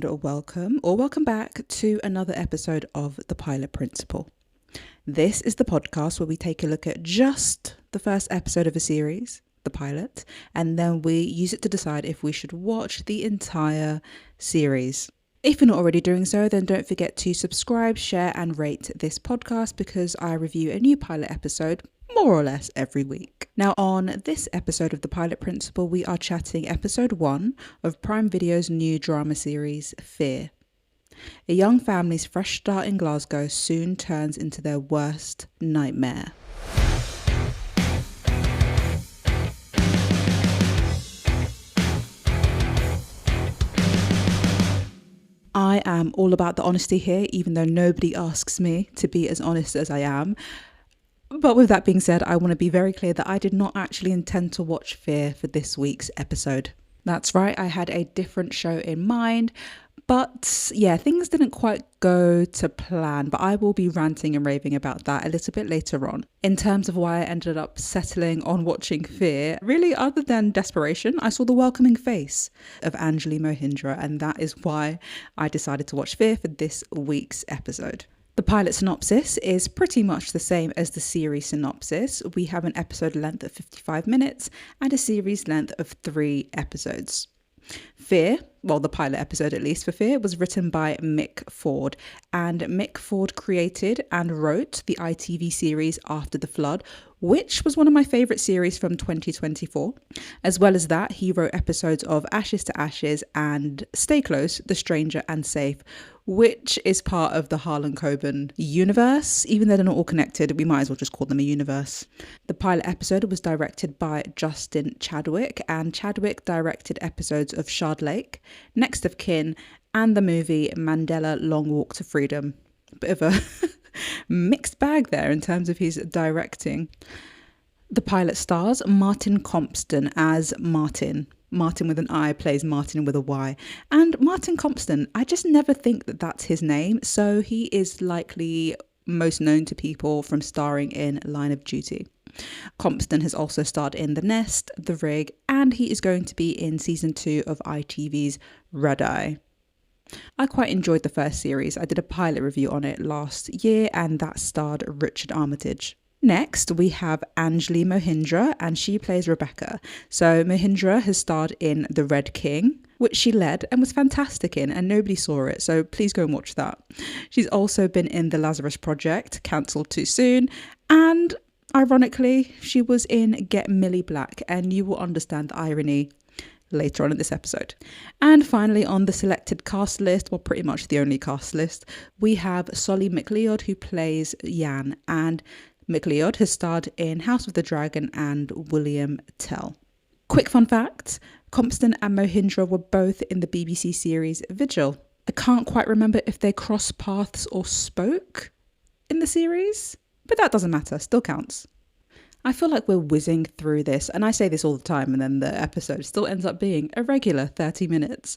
and welcome back to another episode of The Pilot Principle. This is the podcast where we take a look at just the first episode of a series, the pilot, and then we use it to decide if we should watch the entire series. If you're not already doing so, then don't forget to subscribe, share and rate this podcast because I review a new pilot episode more or less every week. Now, on this episode of The Pilot Principle, we are chatting episode 1 of Prime Video's new drama series, Fear. A young family's fresh start in Glasgow soon turns into their worst nightmare. I am all about the honesty here, even though nobody asks me to be as honest as I am. But with that being said, I want to be very clear that I did not actually intend to watch Fear for this week's episode. That's right, I had a different show in mind, but yeah, things didn't quite go to plan, but I will be ranting and raving about that a little bit later on. In terms of why I ended up settling on watching Fear, really other than desperation, I saw the welcoming face of Anjali Mohindra, and that is why I decided to watch Fear for this week's episode. The pilot synopsis is pretty much the same as the series synopsis. We have an episode length of 55 minutes and a series length of 3 episodes. Fear, well, the pilot episode at least for Fear, was written by Mick Ford, and Mick Ford created and wrote the ITV series After the Flood, which was one of my favourite series from 2024. As well as that, he wrote episodes of Ashes to Ashes and Stay Close, The Stranger and Safe, which is part of the Harlan Coben universe. Even though they're not all connected, we might as well just call them a universe. The pilot episode was directed by Justin Chadwick, and Chadwick directed episodes of Shard Lake, Next of Kin, and the movie Mandela Long Walk to Freedom. Bit of a mixed bag there in terms of his directing. The pilot stars Martin Compston as Martin. Martin with an I plays Martin with a Y. And Martin Compston, I just never think that that's his name. So he is likely most known to people from starring in Line of Duty. Compston has also starred in The Nest, The Rig, and he is going to be in season 2 of ITV's Red Eye. I quite enjoyed the first series. I did a pilot review on it last year, and that starred Richard Armitage. Next, we have Anjali Mohindra, and she plays Rebecca. So Mohindra has starred in The Red King, which she led and was fantastic in, and nobody saw it, so please go and watch that. She's also been in The Lazarus Project, cancelled too soon, and ironically, she was in Get Millie Black, and you will understand the irony later on in this episode. And finally, on the selected cast list, well, pretty much the only cast list, we have Solly McLeod, who plays Jan, and McLeod has starred in House of the Dragon and William Tell. Quick fun fact, Compston and Mohindra were both in the BBC series Vigil. I can't quite remember if they crossed paths or spoke in the series, but that doesn't matter, still counts. I feel like we're whizzing through this, and I say this all the time, and then the episode still ends up being a regular 30 minutes.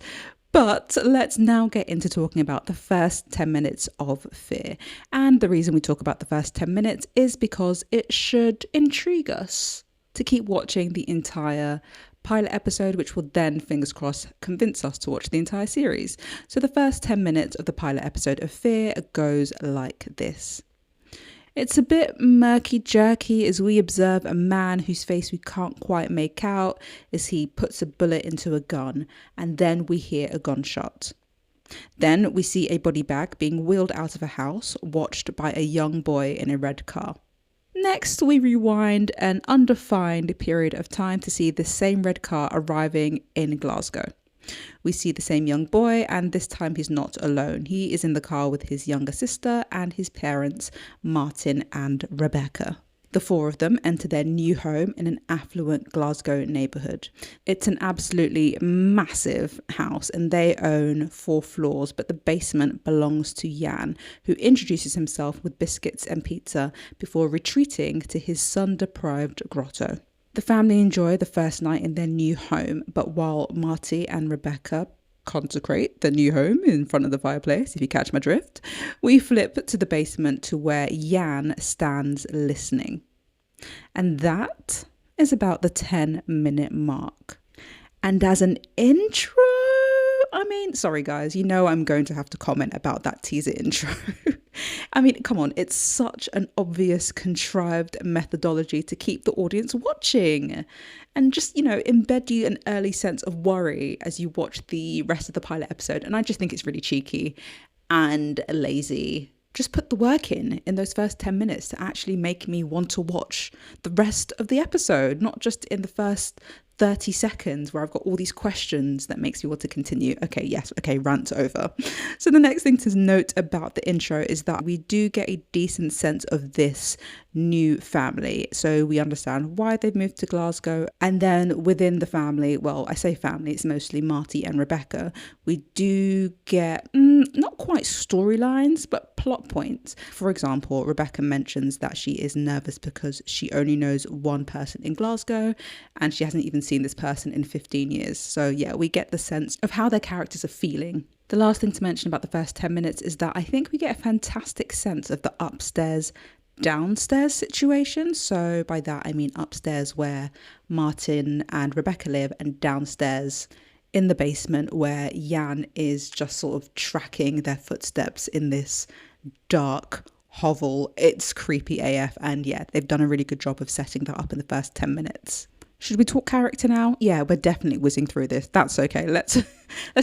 But let's now get into talking about the first 10 minutes of Fear. And the reason we talk about the first 10 minutes is because it should intrigue us to keep watching the entire pilot episode, which will then, fingers crossed, convince us to watch the entire series. So the first 10 minutes of the pilot episode of Fear goes like this. It's a bit murky-jerky as we observe a man whose face we can't quite make out as he puts a bullet into a gun, and then we hear a gunshot. Then we see a body bag being wheeled out of a house, watched by a young boy in a red car. Next, we rewind an undefined period of time to see the same red car arriving in Glasgow. We see the same young boy, and this time he's not alone. He is in the car with his younger sister and his parents, Martin and Rebecca. The 4 of them enter their new home in an affluent Glasgow neighbourhood. It's an absolutely massive house, and they own 4 floors, but the basement belongs to Jan, who introduces himself with biscuits and pizza before retreating to his sun-deprived grotto. The family enjoy the first night in their new home, but while Marty and Rebecca consecrate the new home in front of the fireplace, if you catch my drift, we flip to the basement to where Jan stands listening. And that is about the 10-minute mark. And as an intro, I mean, sorry guys, you know I'm going to have to comment about that teaser intro. I mean, come on, it's such an obvious contrived methodology to keep the audience watching and just, embed you an early sense of worry as you watch the rest of the pilot episode. And I just think it's really cheeky and lazy. Just put the work in those first 10 minutes to actually make me want to watch the rest of the episode, not just in the first 30 seconds where I've got all these questions that makes me want to continue. Okay, rant over. So the next thing to note about the intro is that we do get a decent sense of this new family. So we understand why they've moved to Glasgow. And then within the family, well, I say family, it's mostly Marty and Rebecca. We do get not quite storylines, but plot points. For example, Rebecca mentions that she is nervous because she only knows one person in Glasgow and she hasn't even seen this person in 15 years. So yeah, we get the sense of how their characters are feeling. The last thing to mention about the first 10 minutes is that I think we get a fantastic sense of the upstairs downstairs situation. So by that I mean upstairs where Martin and Rebecca live, and downstairs in the basement where Jan is just sort of tracking their footsteps in this dark hovel. It's creepy AF, and yeah, they've done a really good job of setting that up in the first 10 minutes. Should we talk character now? Yeah, we're definitely whizzing through this. That's okay. Let's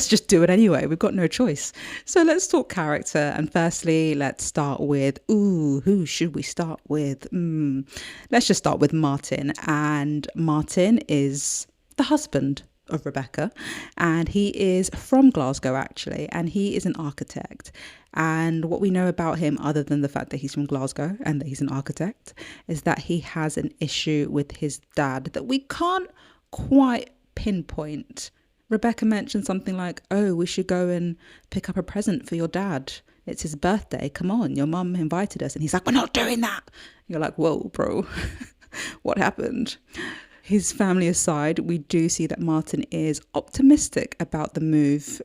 just do it anyway. We've got no choice. So let's talk character. And firstly, let's start with, who should we start with? Let's just start with Martin. And Martin is the husband of Rebecca, and he is from Glasgow actually, and he is an architect. And what we know about him, other than the fact that he's from Glasgow and that he's an architect, is that he has an issue with his dad that we can't quite pinpoint. Rebecca mentioned something like, oh, we should go and pick up a present for your dad. It's his birthday. Come on, your mum invited us. And he's like, we're not doing that. You're like, whoa, bro, what happened? His family aside, we do see that Martin is optimistic about the move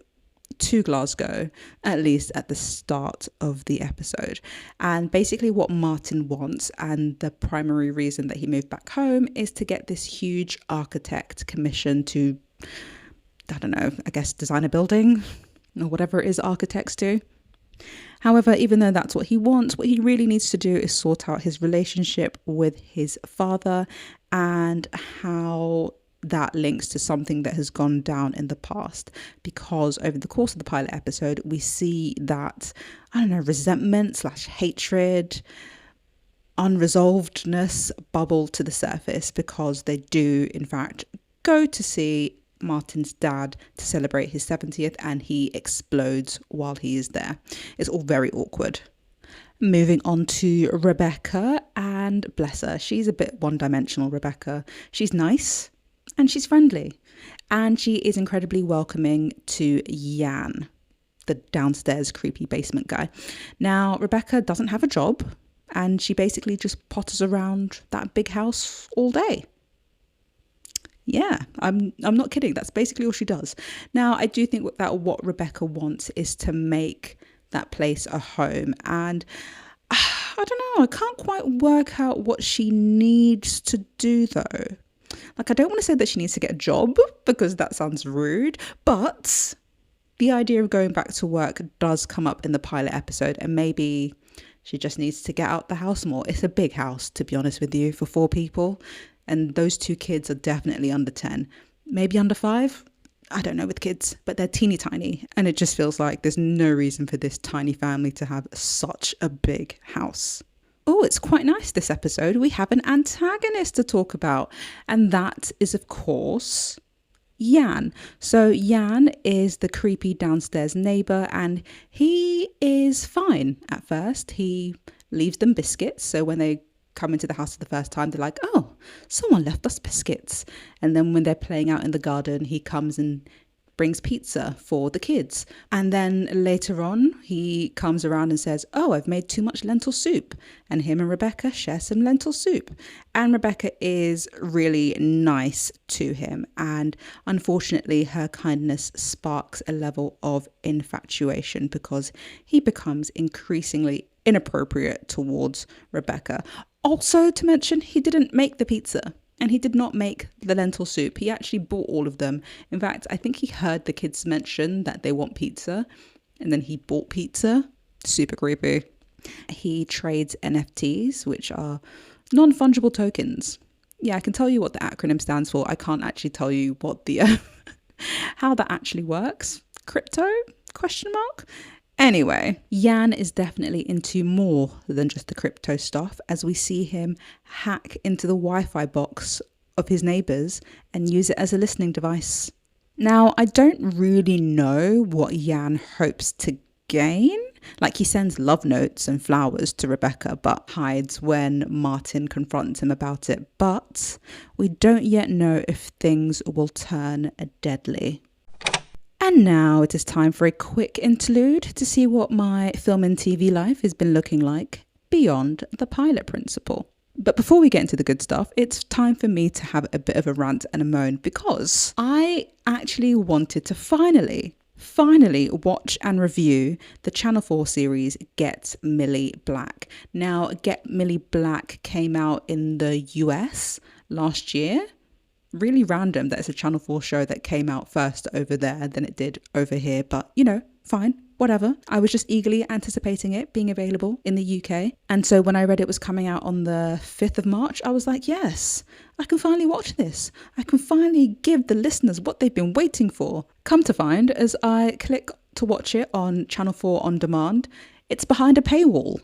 to Glasgow, at least at the start of the episode. And basically what Martin wants, and the primary reason that he moved back home, is to get this huge architect commissioned to, I don't know, I guess design a building or whatever it is architects do. However, even though that's what he wants, what he really needs to do is sort out his relationship with his father and how that links to something that has gone down in the past. Because over the course of the pilot episode, we see that, resentment / hatred, unresolvedness bubble to the surface because they do, in fact, go to see Martin's dad to celebrate his 70th, and he explodes while he is there. It's all very awkward. Moving on to Rebecca, and bless her, she's a bit one-dimensional, Rebecca. She's nice and she's friendly, and she is incredibly welcoming to Jan, the downstairs creepy basement guy. Now, Rebecca doesn't have a job, and she basically just potters around that big house all day. Yeah, I'm not kidding. That's basically all she does. Now, I do think that what Rebecca wants is to make that place a home. And I don't know, I can't quite work out what she needs to do though. Like, I don't want to say that she needs to get a job because that sounds rude, but the idea of going back to work does come up in the pilot episode, and maybe she just needs to get out the house more. It's a big house, to be honest with you, for 4 people. And those 2 kids are definitely under 10, maybe under 5. I don't know with kids, but they're teeny tiny. And it just feels like there's no reason for this tiny family to have such a big house. Oh, it's quite nice this episode. We have an antagonist to talk about. And that is, of course, Jan. So Jan is the creepy downstairs neighbour, and he is fine at first. He leaves them biscuits. So when they come into the house for the first time, they're like, oh, someone left us biscuits. And then when they're playing out in the garden, he comes and brings pizza for the kids. And then later on, he comes around and says, oh, I've made too much lentil soup. And him and Rebecca share some lentil soup. And Rebecca is really nice to him. And unfortunately, her kindness sparks a level of infatuation because he becomes increasingly inappropriate towards Rebecca. Also to mention, he didn't make the pizza. And he did not make the lentil soup. He actually bought all of them. In fact, I think he heard the kids mention that they want pizza, and then he bought pizza. Super creepy. He trades NFTs, which are non-fungible tokens. Yeah, I can tell you what the acronym stands for. I can't actually tell you what the how that actually works. Crypto? Question mark? Anyway, Jan is definitely into more than just the crypto stuff, as we see him hack into the Wi-Fi box of his neighbours and use it as a listening device. Now, I don't really know what Jan hopes to gain. Like, he sends love notes and flowers to Rebecca, but hides when Martin confronts him about it. But we don't yet know if things will turn deadly. And now it is time for a quick interlude to see what my film and TV life has been looking like beyond the pilot principle. But before we get into the good stuff, it's time for me to have a bit of a rant and a moan, because I actually wanted to finally watch and review the Channel 4 series Get Millie Black. Now, Get Millie Black came out in the US last year. Really random that it's a Channel 4 show that came out first over there than it did over here, but you know, fine, whatever. I was just eagerly anticipating it being available in the UK. And so when I read it was coming out on the 5th of March, I was like, yes, I can finally watch this. I can finally give the listeners what they've been waiting for. Come to find, as I click to watch it on Channel 4 On Demand, it's behind a paywall.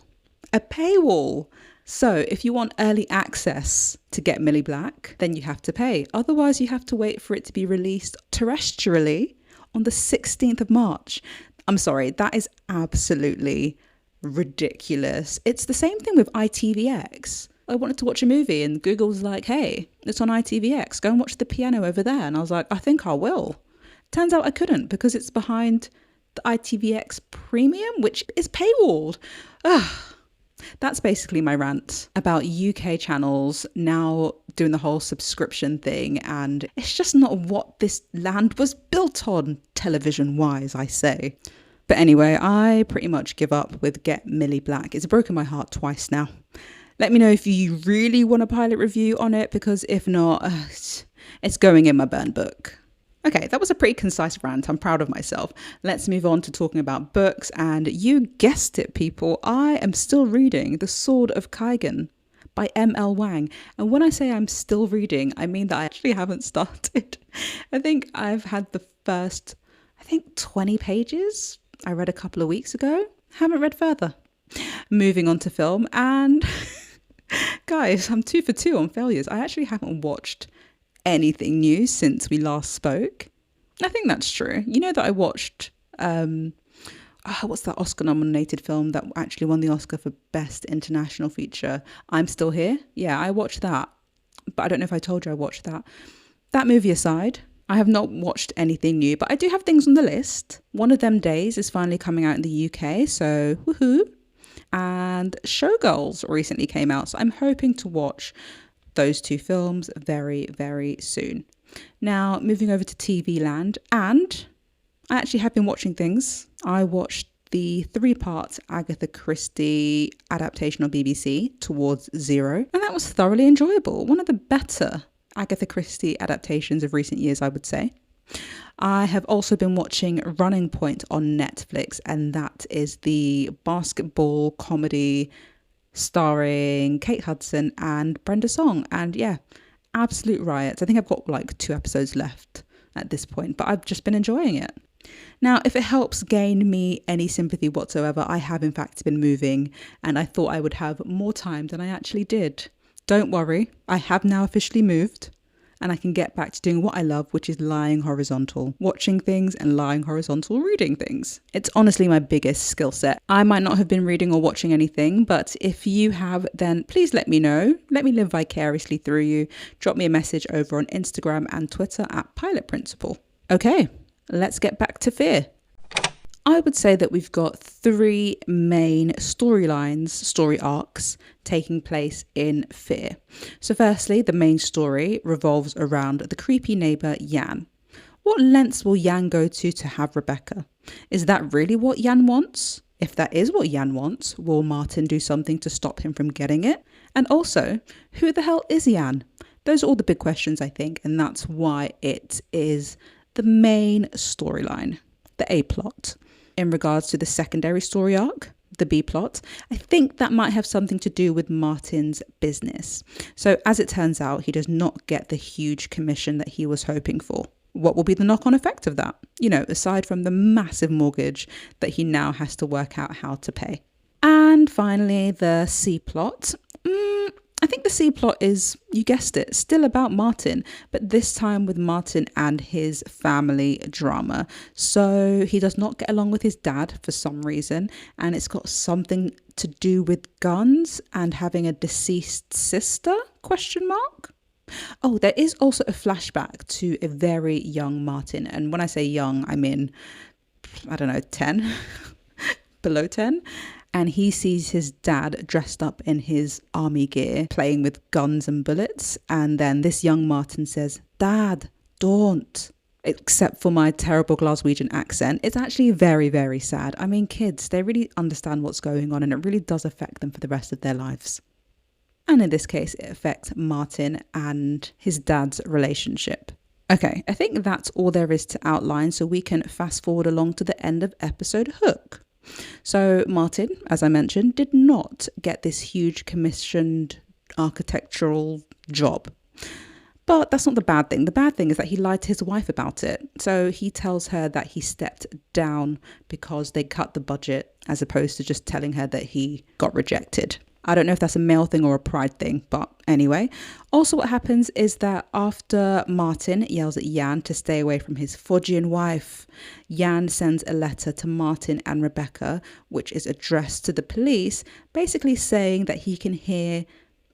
A paywall. So if you want early access to Get Millie Black, then you have to pay. Otherwise, you have to wait for it to be released terrestrially on the 16th of March. I'm sorry, that is absolutely ridiculous. It's the same thing with ITVX. I wanted to watch a movie and Google was like, hey, it's on ITVX. Go and watch The Piano over there. And I was like, I think I will. Turns out I couldn't, because it's behind the ITVX Premium, which is paywalled. Ugh. That's basically my rant about UK channels now doing the whole subscription thing, and it's just not what this land was built on, television-wise, I say. But anyway, I pretty much give up with Get Millie Black. It's broken my heart twice now. Let me know if you really want a pilot review on it, because if not, it's going in my burn book. Okay, that was a pretty concise rant. I'm proud of myself. Let's move on to talking about books. And you guessed it, people. I am still reading The Sword of Kaigan by M.L. Wang. And when I say I'm still reading, I mean that I actually haven't started. I think I've had the first, 20 pages I read a couple of weeks ago. Haven't read further. Moving on to film. And guys, I'm 2 for 2 on failures. I actually haven't watched anything new since we last spoke. I think that's true. You know that I watched what's that Oscar nominated film that actually won the Oscar for Best International Feature? I'm Still Here. Yeah, I watched that, but I don't know if I told you I watched that. That movie aside, I have not watched anything new, but I do have things on the list. One of Them Days is finally coming out in the UK, so woohoo. And Showgirls recently came out, so I'm hoping to watch those 2 films very, very soon. Now, moving over to TV land, and I actually have been watching things. I watched the 3-part Agatha Christie adaptation on BBC, Towards Zero, and that was thoroughly enjoyable. One of the better Agatha Christie adaptations of recent years, I would say. I have also been watching Running Point on Netflix, and that is the basketball comedy starring Kate Hudson and Brenda Song. And yeah, absolute riots. I think I've got like 2 episodes left at this point, but I've just been enjoying it. Now, if it helps gain me any sympathy whatsoever, I have in fact been moving, and I thought I would have more time than I actually did. Don't worry, I have now officially moved, and I can get back to doing what I love, which is lying horizontal, watching things and lying horizontal, reading things. It's honestly my biggest skill set. I might not have been reading or watching anything, but if you have, then please let me know. Let me live vicariously through you. Drop me a message over on Instagram and Twitter at Pilot Principle. Okay, let's get back to Fear. I would say that we've got 3 main storylines, story arcs, taking place in Fear. So firstly, the main story revolves around the creepy neighbour Jan. What lengths will Jan go to have Rebecca? Is that really what Jan wants? If that is what Jan wants, will Martin do something to stop him from getting it? And also, who the hell is Jan? Those are all the big questions, I think, and that's why it is the main storyline, the A plot. In regards to the secondary story arc, the B plot, I think that might have something to do with Martin's business. So as it turns out, he does not get the huge commission that he was hoping for. What will be the knock-on effect of that? Aside from the massive mortgage that he now has to work out how to pay. And finally, the C plot. I think the C plot is, you guessed it, still about Martin, but this time with Martin and his family drama. So he does not get along with his dad for some reason, and it's got something to do with guns and having a deceased sister, ? Oh, there is also a flashback to a very young Martin. And when I say young, I mean, 10, below 10. And he sees his dad dressed up in his army gear, playing with guns and bullets. And then this young Martin says, "Dad, don't." Except for my terrible Glaswegian accent, it's actually very, very sad. I mean, kids, they really understand what's going on, and it really does affect them for the rest of their lives. And in this case, it affects Martin and his dad's relationship. Okay, I think that's all there is to outline, so we can fast forward along to the end of episode Hook. So Martin, as I mentioned, did not get this huge commissioned architectural job. But that's not the bad thing. The bad thing is that he lied to his wife about it. So he tells her that he stepped down because they cut the budget, as opposed to just telling her that he got rejected. I don't know if that's a male thing or a pride thing, but anyway. Also what happens is that after Martin yells at Jan to stay away from his Phrygian wife, Jan sends a letter to Martin and Rebecca, which is addressed to the police, basically saying that he can hear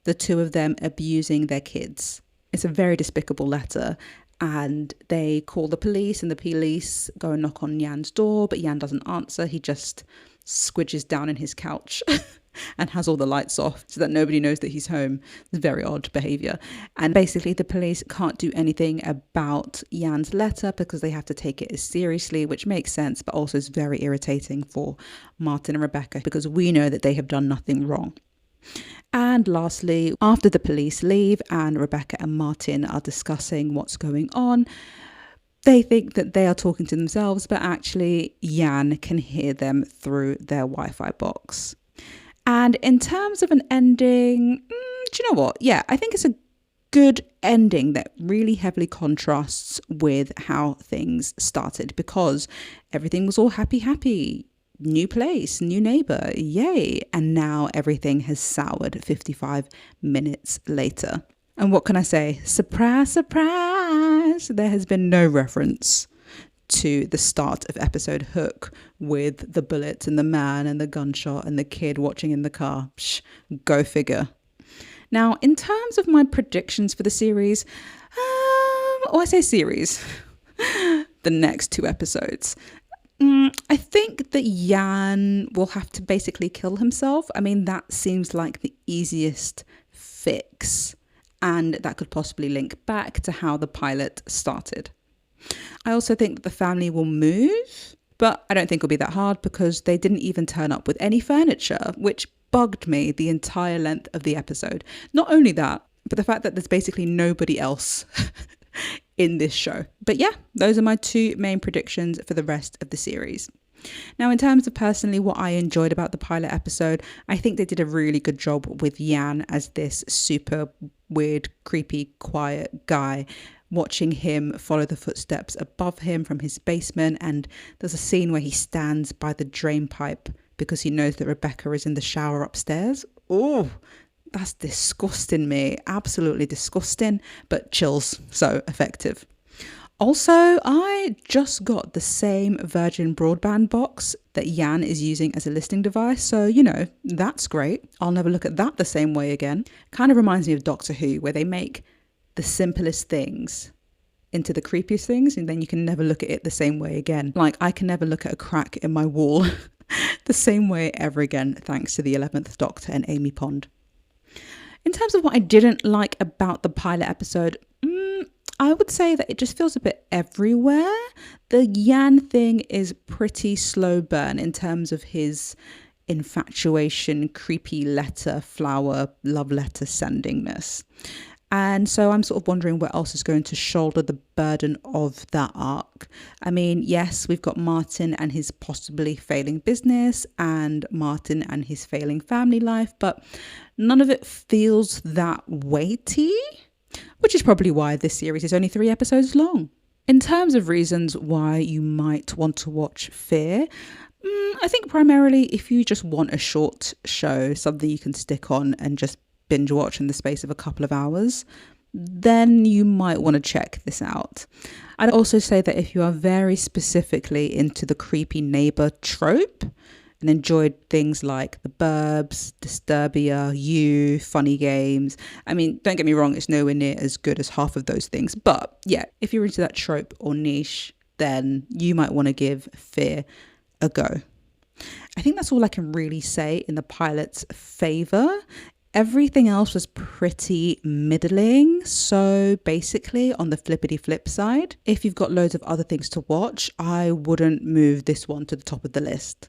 the two of them abusing their kids. It's a very despicable letter, and they call the police, and the police go and knock on Jan's door, but Jan doesn't answer. He just squidges down in his couch and has all the lights off so that nobody knows that he's home. It's very odd behaviour. And basically the police can't do anything about Jan's letter because they have to take it as seriously, which makes sense, but also is very irritating for Martin and Rebecca because we know that they have done nothing wrong. And lastly, after the police leave and Rebecca and Martin are discussing what's going on, they think that they are talking to themselves, but actually Jan can hear them through their Wi-Fi box. And in terms of an ending, do you know what? Yeah, I think it's a good ending that really heavily contrasts with how things started, because everything was all happy. New place, new neighbour, yay. And now everything has soured 55 minutes later. And what can I say? Surprise, surprise! There has been no reference to the start of episode Hook with the bullets and the man and the gunshot and the kid watching in the car. Psh, go figure. Now, in terms of my predictions for the series, I say series, the next 2 episodes, I think that Jan will have to basically kill himself. I mean, that seems like the easiest fix, and that could possibly link back to how the pilot started. I also think that the family will move, but I don't think it'll be that hard because they didn't even turn up with any furniture, which bugged me the entire length of the episode. Not only that, but the fact that there's basically nobody else in this show. But yeah, those are my 2 main predictions for the rest of the series. Now, in terms of personally what I enjoyed about the pilot episode, I think they did a really good job with Jan as this super weird, creepy, quiet guy, watching him follow the footsteps above him from his basement. And there's a scene where he stands by the drain pipe because he knows that Rebecca is in the shower upstairs. Oh, that's disgusting me. Absolutely disgusting, but chills. So effective. Also, I just got the same Virgin broadband box that Jan is using as a listening device. So, that's great. I'll never look at that the same way again. Kind of reminds me of Doctor Who, where they make the simplest things into the creepiest things, and then you can never look at it the same way again. Like, I can never look at a crack in my wall the same way ever again, thanks to the 11th Doctor and Amy Pond. In terms of what I didn't like about the pilot episode, I would say that it just feels a bit everywhere. The Jan thing is pretty slow burn in terms of his infatuation, creepy letter, flower, love letter sendingness. And so I'm sort of wondering what else is going to shoulder the burden of that arc. I mean, yes, we've got Martin and his possibly failing business and Martin and his failing family life, but none of it feels that weighty, which is probably why this series is only 3 episodes long. In terms of reasons why you might want to watch Fear, I think primarily if you just want a short show, something you can stick on and just binge watch in the space of a couple of hours, then you might want to check this out. I'd also say that if you are very specifically into the creepy neighbour trope and enjoyed things like The Burbs, Disturbia, You, Funny Games, I mean, don't get me wrong, it's nowhere near as good as half of those things. But yeah, if you're into that trope or niche, then you might want to give Fear a go. I think that's all I can really say in the pilot's favour. Everything else was pretty middling. So basically, on the flippity flip side, if you've got loads of other things to watch, I wouldn't move this one to the top of the list.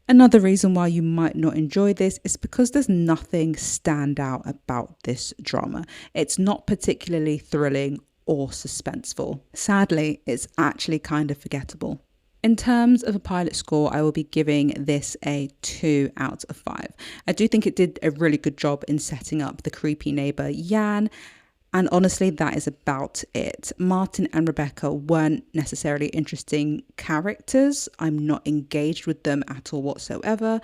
Another reason why you might not enjoy this is because there's nothing stand out about this drama. It's not particularly thrilling or suspenseful. Sadly, it's actually kind of forgettable. In terms of a pilot score, I will be giving this a 2 out of 5. I do think it did a really good job in setting up the creepy neighbour Jan, and honestly, that is about it. Martin and Rebecca weren't necessarily interesting characters. I'm not engaged with them at all whatsoever.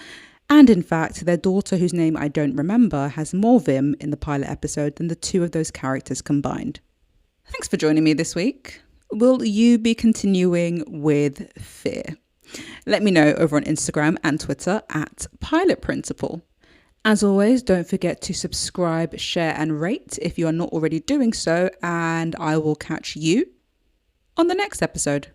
And in fact, their daughter, whose name I don't remember, has more vim in the pilot episode than the two of those characters combined. Thanks for joining me this week. Will you be continuing with Fear? Let me know over on Instagram and Twitter at Pilot Principle. As always, don't forget to subscribe, share and rate if you are not already doing so, and I will catch you on the next episode.